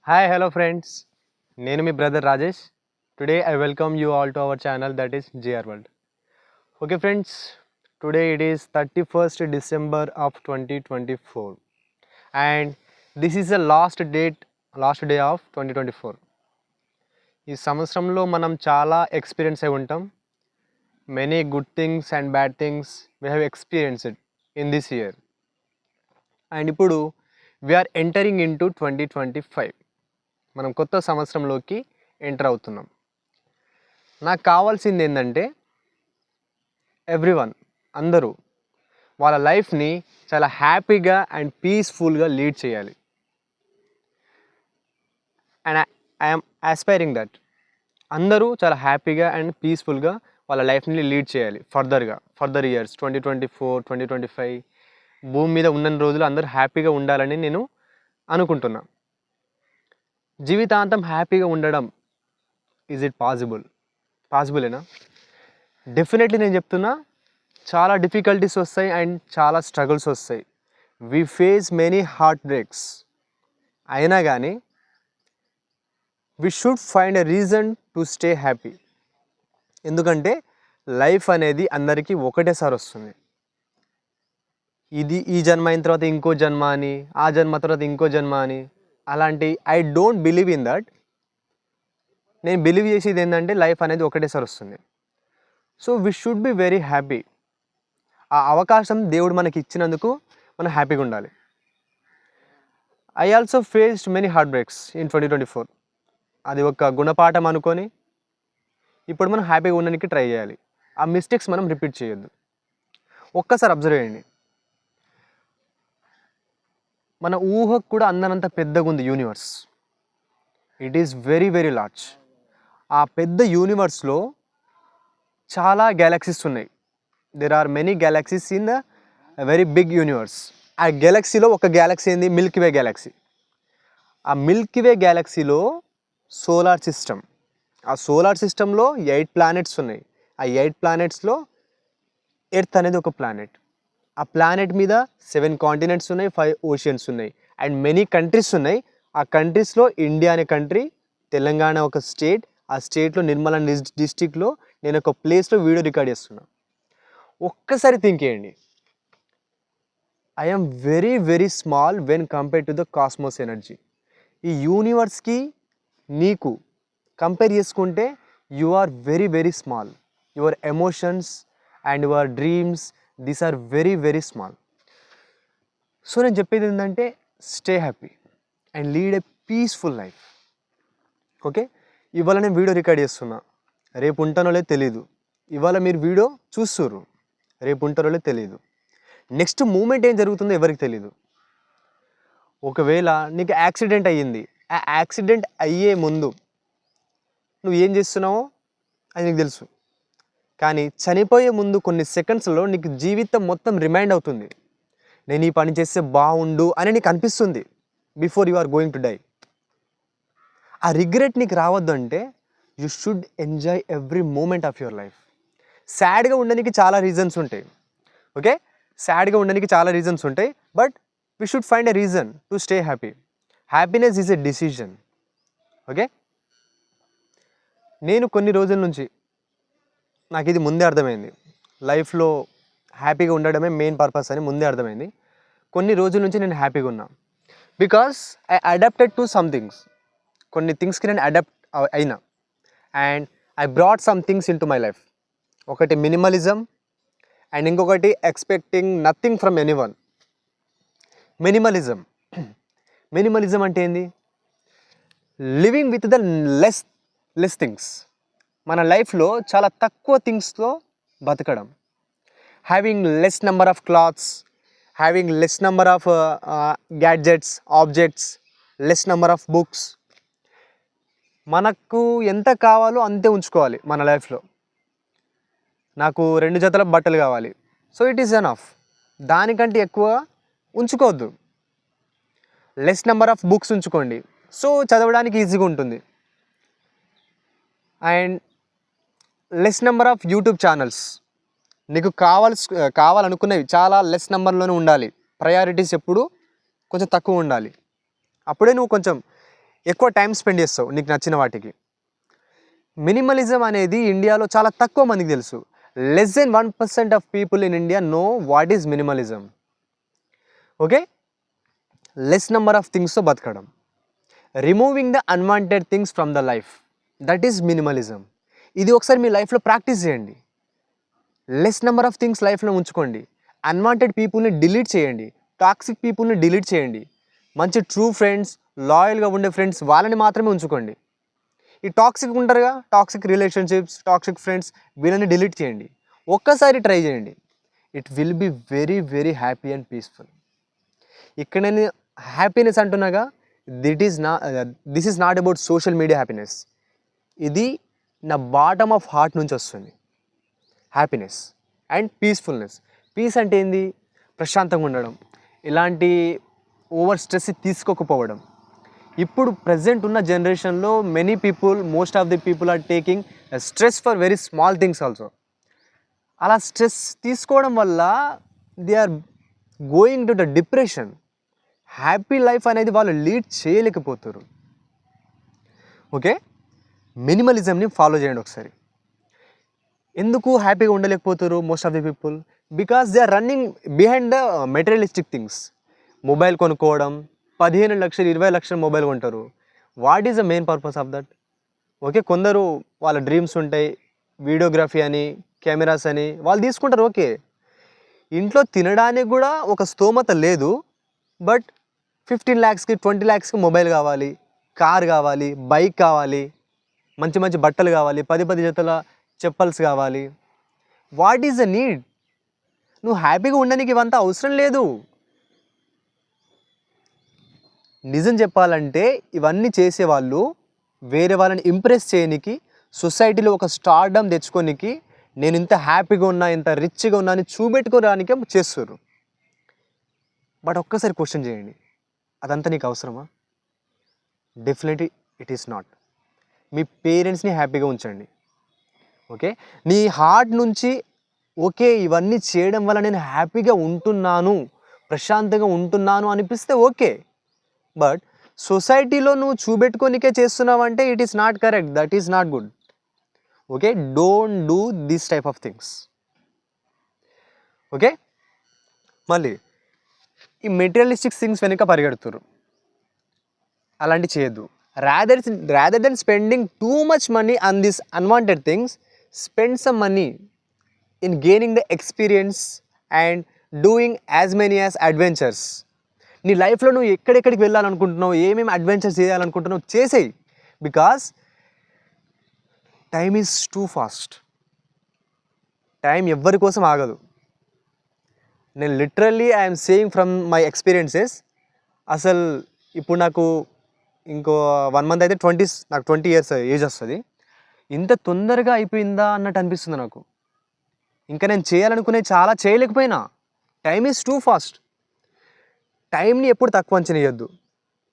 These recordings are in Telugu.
Hi, hello friends. నేను మీ brother Rajesh. Today I welcome you all to our channel, that is GR World. Okay friends, today it is 31st December of 2024 and this is the last day of 2024. ఈ సంవత్సరంలో మనం చాలా ఎక్స్పీరియన్స్ అయి ఉంటాం. Many good things and bad things we have experienced in this year. And ఇప్పుడు we are entering into 2025. మనం కొత్త సంవత్సరంలోకి ఎంటర్ అవుతున్నాం. నాకు కావాల్సింది ఏంటంటే ఎవ్రీవన్ అందరూ వాళ్ళ లైఫ్ని చాలా హ్యాపీగా అండ్ పీస్ఫుల్గా లీడ్ చేయాలి. అండ్ ఐఎమ్ ఆస్పైరింగ్ దట్ అందరూ చాలా హ్యాపీగా అండ్ పీస్ఫుల్గా వాళ్ళ లైఫ్ని లీడ్ చేయాలి ఫర్దర్ ఇయర్స్ 2024 2025 భూమి మీద ఉన్న రోజులు అందరూ హ్యాపీగా ఉండాలని నేను అనుకుంటున్నా. జీవితాంతం హ్యాపీగా ఉండడం ఈజ్ ఇట్ పాసిబులేనా? డెఫినెట్లీ నేను చెప్తున్నా, చాలా డిఫికల్టీస్ వస్తాయి అండ్ చాలా స్ట్రగుల్స్ వస్తాయి. We face many heartbreaks. అయినా కానీ we should find a reason to stay happy. ఎందుకంటే లైఫ్ అనేది అందరికీ ఒకటేసారి వస్తుంది. ఈ జన్మ అయిన తర్వాత ఇంకో జన్మ అని, ఆ జన్మ తర్వాత ఇంకో జన్మ అని, అలాంటి I don't believe in that. నేను బిలీవ్ చేసేది ఏంటంటే లైఫ్ అనేది ఒకటేసారి వస్తుంది. So we should be very happy. ఆ అవకాశం దేవుడు మనకి ఇచ్చినందుకు మనం హ్యాపీగా ఉండాలి. I also faced many heartbreaks in 2024. అది ఒక గుణపాఠం అనుకొని ఇప్పుడు మనం హ్యాపీగా ఉండడానికి ట్రై చేయాలి. ఆ మిస్టేక్స్ మనం రిపీట్ చేయొద్దు. ఒక్కసారి అబ్జర్వ్ చేయండి, మన ఊహకు కూడా అందనంత పెద్దగా ఉంది universe. It is very very large. ఆ పెద్ద యూనివర్స్లో చాలా గ్యాలక్సీస్ ఉన్నాయి. There are many galaxies in the very big universe. ఆ గ్యాలక్సీలో ఒక గ్యాలక్సీ ఏంది? Milky way galaxy. ఆ మిల్కీవే గ్యాలక్సీలో సోలార్ సిస్టమ్. ఆ సోలార్ సిస్టంలో 8 ప్లానెట్స్ ఉన్నాయి. ఆ 8 ప్లానెట్స్లో ఎర్త్ అనేది ఒక ప్లానెట్. ఆ ప్లానెట్ మీద 7 కాంటినెంట్స్ ఉన్నాయి, 5 ఓషియన్స్ ఉన్నాయి అండ్ మెనీ కంట్రీస్ ఉన్నాయి. ఆ కంట్రీస్లో ఇండియా అనే కంట్రీ, తెలంగాణ ఒక స్టేట్. ఆ స్టేట్లో నిర్మల్ డిస్టిక్లో నేను ఒక ప్లేస్లో వీడియో రికార్డ్ చేస్తున్నా. ఒక్కసారి థింక్ చేయండి, I'm very very small when compare to the cosmos energy. ఈ యూనివర్స్కి నీకు కంపేర్ చేసుకుంటే you are very very small. Your emotions and your dreams, these are very very small. So నేను చెప్పేది ఏంటంటే stay happy and lead a peaceful life. Okay, ఇవాళ నేను వీడియో రికార్డ్ చేస్తున్నా, రేపు ఉంటానో లేదు తెలీదు. ఇవాళ మీరు వీడియో చూస్తుర్రు, రేపు ఉంటారో లేదు తెలీదు. నెక్స్ట్ మూమెంట్ ఏం జరుగుతుందో ఎవరికి తెలీదు. ఒకవేళ నీకు యాక్సిడెంట్ అయ్యింది, ఆ యాక్సిడెంట్ అయ్యే ముందు నువ్వు ఏం చేస్తున్నావో అది నీకు తెలుసు. కానీ చనిపోయే ముందు కొన్ని సెకండ్స్లో నీకు జీవితం మొత్తం రిమైండ్ అవుతుంది. నేను ఈ పని చేస్తే బాగుండు అని నీకు అనిపిస్తుంది before you are going to die. ఆ రిగ్రెట్ నీకు రావద్దు అంటే you should enjoy every moment of your life. సాడ్గా ఉండడానికి చాలా రీజన్స్ ఉంటాయి. ఓకే, సాడ్గా ఉండడానికి చాలా రీజన్స్ ఉంటాయి, but we should find a reason to stay happy. Happiness is a decision. Okay, నేను కొన్ని రోజుల నుంచి నాకు ఇది ముందే అర్థమైంది. లైఫ్లో హ్యాపీగా ఉండడమే మెయిన్ పర్పస్ అని ముందే అర్థమైంది. కొన్ని రోజుల నుంచి నేను హ్యాపీగా ఉన్నా because I adapted to some things. కొన్ని థింగ్స్కి నేను అడాప్ట్ అయినా and I brought some things into my life. ఒకటి మినిమలిజం అండ్ ఇంకొకటి expecting nothing from anyone. Minimalism అంటే ఏంది? Living with the less things. మన లైఫ్లో చాలా తక్కువ థింగ్స్తో బతకడం. Having less number of clothes, having less number of gadgets, objects, less number of books. మనకు ఎంత కావాలో అంతే ఉంచుకోవాలి మన లైఫ్లో. నాకు 2 జతల బట్టలు కావాలి, సో ఇట్ ఈస్ ఎనఫ్. దానికంటే ఎక్కువ ఉంచుకోవద్దు. లెస్ నెంబర్ ఆఫ్ బుక్స్ ఉంచుకోండి, సో చదవడానికి ఈజీగా ఉంటుంది. And less number of YouTube channels. నీకు కావాలనుకునేవి చాలా లెస్ నెంబర్లోనే ఉండాలి. ప్రయారిటీస్ ఎప్పుడు కొంచెం తక్కువ ఉండాలి. అప్పుడే నువ్వు కొంచెం ఎక్కువ టైం స్పెండ్ చేస్తావు నీకు నచ్చిన వాటికి. మినిమలిజం అనేది ఇండియాలో చాలా తక్కువ మందికి తెలుసు. Less than 1% of people in India know what is minimalism. Okay, less number of థింగ్స్తో బతకడం, removing the unwanted things from the life, that is minimalism. ఇది ఒకసారి మీ లైఫ్లో ప్రాక్టీస్ చేయండి. లెస్ నెంబర్ ఆఫ్ థింగ్స్ లైఫ్లో ఉంచుకోండి. అన్వాంటెడ్ పీపుల్ని డిలీట్ చేయండి, టాక్సిక్ పీపుల్ని డిలీట్ చేయండి. మంచి ట్రూ ఫ్రెండ్స్, లాయల్గా ఉండే ఫ్రెండ్స్ వాళ్ళని మాత్రమే ఉంచుకోండి. ఈ టాక్సిక్ ఉంటారుగా, టాక్సిక్ రిలేషన్షిప్స్, టాక్సిక్ ఫ్రెండ్స్, వీళ్ళని డిలీట్ చేయండి. ఒక్కసారి ట్రై చేయండి. It will be very very happy and peaceful. ఇక్కడ నేను హ్యాపీనెస్ అంటున్నాగా, this is not about social media happiness. ఇది నా బాటమ్ ఆఫ్ హార్ట్ నుంచి వస్తుంది హ్యాపీనెస్ అండ్ పీస్ఫుల్నెస్. పీస్ అంటే ఏంది? ప్రశాంతంగా ఉండడం, ఇలాంటి ఓవర్ స్ట్రెస్ తీసుకోకపోవడం. ఇప్పుడు ప్రజెంట్ ఉన్న జనరేషన్లో most of the people are taking stress for very small things also. అలా స్ట్రెస్ తీసుకోవడం వల్ల they are going to the depression. Happy life అనేది వాళ్ళు లీడ్ చేయలేకపోతారు. ఓకే, మినిమలిజంని ఫాలో చేయండి ఒకసారి. ఎందుకు హ్యాపీగా ఉండలేకపోతారు most of the people? Because they are running behind the materialistic things. Mobile కొనుక్కోవడం, 15 లక్షలు 20 లక్షల మొబైల్ కొంటారు. What is the main purpose of that? Okay, కొందరు వాళ్ళ డ్రీమ్స్ ఉంటాయి, వీడియోగ్రఫీ అని, కెమెరాస్ అని వాళ్ళు తీసుకుంటారు. ఓకే, ఇంట్లో తినడానికి కూడా ఒక స్తోమత లేదు, బట్ 15 lakhsకి 20 lakhsకి మొబైల్ కావాలి, కార్ కావాలి, బైక్ కావాలి, మంచి మంచి బట్టలు కావాలి, 10 జతల చెప్పల్స్ కావాలి. What is the need? నువ్వు హ్యాపీగా ఉండడానికి ఇవంతా అవసరం లేదు. నిజం చెప్పాలంటే ఇవన్నీ చేసేవాళ్ళు వేరే వాళ్ళని ఇంప్రెస్ చేయడానికి, సొసైటీలో ఒక స్టార్డమ్ తెచ్చుకోనికి, నేను ఇంత హ్యాపీగా ఉన్నా, ఇంత రిచ్గా ఉన్నా అని చూపెట్టుకోవడానికే చేస్తారు. బట్ ఒక్కసారి క్వశ్చన్ చేయండి, అదంతా నీకు అవసరమా? Definitely it is not. మీ పేరెంట్స్ని హ్యాపీగా ఉంచండి. ఓకే, నీ హార్ట్ నుంచి ఓకే ఇవన్నీ చేయడం వల్ల నేను హ్యాపీగా ఉంటున్నాను, ప్రశాంతంగా ఉంటున్నాను అనిపిస్తే ఓకే. బట్ సొసైటీలో నువ్వు చూపెట్టుకోనికే చేస్తున్నావంటే it is not correct, that is not good. Okay, don't do this type of things. Okay, మళ్ళీ ఈ మెటీరియలిస్టిక్ థింగ్స్ వెనుక పరిగెడుతురు, అలాంటి చేయొద్దు. rather than spending too much money on these unwanted things, spend some money in gaining the experience and doing as many as adventures. నీ లైఫ్లో నువ్వు ఎక్కడెక్కడికి వెళ్ళాలనుకుంటున్నావు, ఏమేమి అడ్వెంచర్స్ చేయాలనుకుంటున్నావు చేసేయి. Because time is too fast. Time ఎవ్వరి కోసం ఆగదు. నేను literally I'm saying from my experiences. అసలు ఇప్పుడు నాకు ఇంకో 1 month అయితే నాకు 20 years ఏజ్ వస్తుంది. ఇంత తొందరగా అయిపోయిందా అన్నట్టు అనిపిస్తుంది నాకు. ఇంకా నేను చేయాలనుకునే చాలా చేయలేకపోయినా. Time is too fast. టైంని ఎప్పుడు తక్కువ అంచనా వేయొద్దు.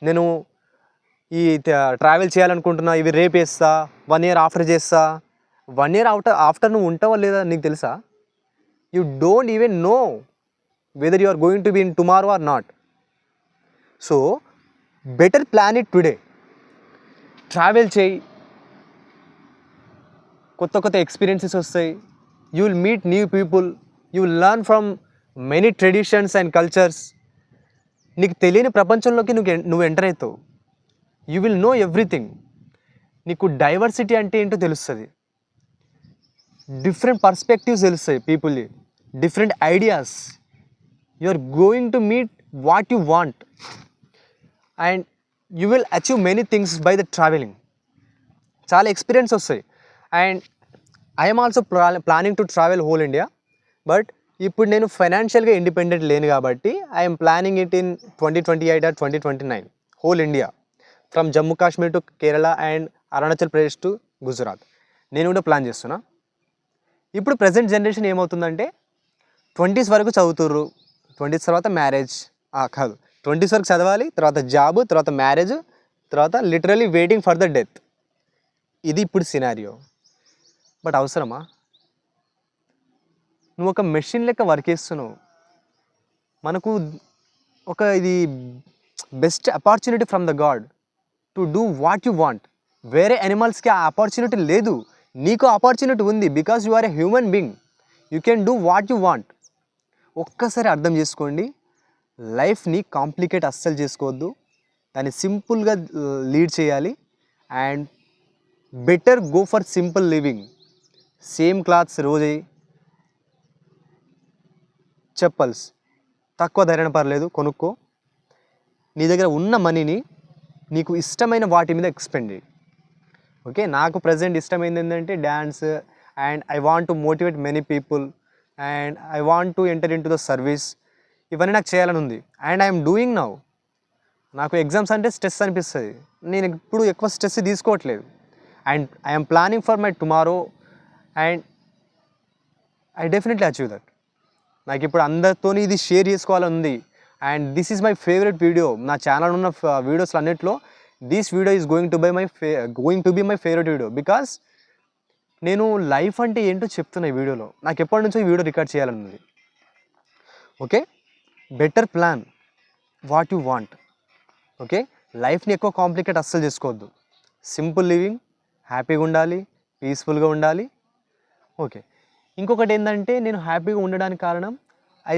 నేను ఈ ట్రావెల్ చేయాలనుకుంటున్నా, ఇవి రేపు వేస్తా, 1 year ఆఫ్టర్ చేస్తా. 1 year ఆఫ్టర్ నువ్వు ఉంటావా లేదా నీకు తెలుసా? You don't even know whether you are going to be in tomorrow or not. So better plan it today. Travel చేయి, కొత్త కొత్త ఎక్స్పీరియన్సెస్ వస్తాయి. You will meet new people, you will learn from many traditions and cultures. నీకు తెలియని ప్రపంచంలోకి నువ్వు ఎంటర్ అవుతావు. You will know everything. నీకు డైవర్సిటీ అంటే ఏంటో తెలుస్తుంది, డిఫరెంట్ పర్స్పెక్టివ్స్ తెలుస్తాయి పీపుల్ని, different ideas. You are going to meet what you want and you will achieve many things by the travelling. చాలా ఎక్స్పీరియన్స్ వస్తాయి. And I'm also planning to travel whole India. But ఇప్పుడు నేను ఫైనాన్షియల్గా ఇండిపెండెంట్ లేను కాబట్టి I'm planning it in 2028 or 2029 whole India, from Jammu Kashmir to Kerala and Arunachal Pradesh to Gujarat. నేను కూడా ప్లాన్ చేస్తున్నా. ఇప్పుడు ప్రజెంట్ జనరేషన్ ఏమవుతుందంటే 20s వరకు చదువుతుర్రు, 20s తర్వాత మ్యారేజ్, కాదు 20s వరకు చదవాలి, తర్వాత జాబ్, తర్వాత మ్యారేజ్, తర్వాత literally waiting for the death. ఇది ఇప్పుడు సినారియో. బట్ అవసరమా? నువ్వు ఒక మెషిన్ లెక్క వర్క్ చేస్తున్నావు. మనకు ఇది best opportunity from the god to do what you want. వేరే యానిమల్స్కి ఆ ఆపర్చునిటీ లేదు, నీకు ఆపర్చునిటీ ఉంది. Because you are a human being, you can do what you want. ఒక్కసారి అర్థం చేసుకోండి, లైఫ్ని కాంప్లికేట్ అస్సలు చేసుకోవద్దు, దాన్ని సింపుల్గా లీడ్ చేయాలి. And better go for simple living. Same clothes రోజే, చెప్పల్స్ తక్కువ ధరైన పర్లేదు కొనుక్కో. నీ దగ్గర ఉన్న మనీని నీకు ఇష్టమైన వాటి మీద ఎక్స్పెండ్ చేయి. ఓకే, నాకు ప్రజెంట్ ఇష్టమైంది ఏంటంటే dance, and I want to motivate many people, and I want to enter in to the service. ఇవన్నీ నాకు చేయాలని ఉంది, అండ్ ఐఎమ్ డూయింగ్ నౌ. నాకు ఎగ్జామ్స్ అంటే స్ట్రెస్ అనిపిస్తుంది, నేను ఇప్పుడు ఎక్కువ స్ట్రెస్ తీసుకోవట్లేదు. And I'm planning for my tomorrow, and I definitely achieve that. నాకు ఇప్పుడు అందరితో ఇది షేర్ చేసుకోవాలని ఉంది. And this is my favourite video. నా ఛానల్ ఉన్న వీడియోస్లో అన్నిట్లో this video is going to be my favourite video. Because నేను లైఫ్ అంటే ఏంటో చెప్తున్నా ఈ వీడియోలో. నాకు ఎప్పటి నుంచో ఈ వీడియో రికార్డ్ చేయాలని ఉంది. Okay, better plan what you want. Okay, లైఫ్ని ఎక్కువ కాంప్లికేట్ అస్సలు చేసుకోవద్దు. సింపుల్ లివింగ్, హ్యాపీగా ఉండాలి, పీస్ఫుల్గా ఉండాలి. ఓకే, ఇంకొకటి ఏంటంటే నేను హ్యాపీగా ఉండడానికి కారణం I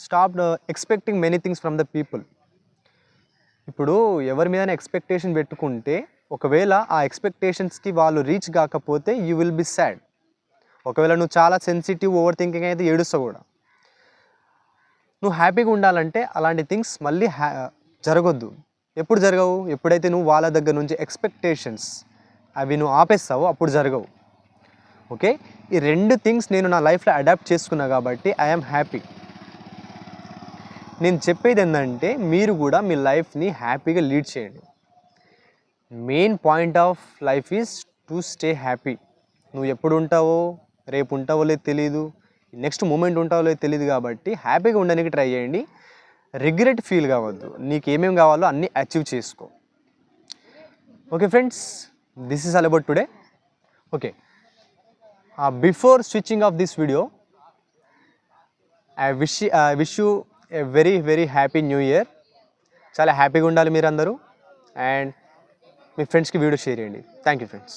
stopped expecting many things from the people. ఇప్పుడు ఎవరి మీద ఎక్స్పెక్టేషన్ పెట్టుకుంటే ఒకవేళ ఆ ఎక్స్పెక్టేషన్స్కి వాళ్ళు రీచ్ కాకపోతే యూ విల్ బి సాడ్. ఒకవేళ నువ్వు చాలా సెన్సిటివ్, ఓవర్ థింకింగ్ అయితే ఏడుస్తావు కూడా. నువ్వు హ్యాపీగా ఉండాలంటే అలాంటి థింగ్స్ మళ్ళీ జరగొద్దు. ఎప్పుడు జరగవు? ఎప్పుడైతే నువ్వు వాళ్ళ దగ్గర నుంచి ఎక్స్పెక్టేషన్స్ అవి నువ్వు ఆపేస్తావో అప్పుడు జరగవు. ఓకే, ఈ రెండు థింగ్స్ నేను నా లైఫ్లో అడాప్ట్ చేసుకున్నా కాబట్టి ఐఎమ్ హ్యాపీ. నేను చెప్పేది ఏంటంటే మీరు కూడా మీ లైఫ్ని హ్యాపీగా లీడ్ చేయండి. Main point of life is to stay happy. నువ్వు ఎప్పుడు ఉంటావో, రేపు ఉంటావో లేదు తెలీదు, నెక్స్ట్ మూమెంట్ ఉంటావో లేదు తెలియదు. కాబట్టి హ్యాపీగా ఉండడానికి ట్రై చేయండి. రిగ్రెట్ ఫీల్ కావద్దు. నీకు ఏమేమి కావాలో అన్నీ అచీవ్ చేసుకో. Okay friends, this is all about today. Okay, before switching of this video, I wish you a very very happy new year. చాలా హ్యాపీగా ఉండాలి మీరందరూ. అండ్ మీ ఫ్రెండ్స్కి వీడియో షేర్ చేయండి. Thank you friends.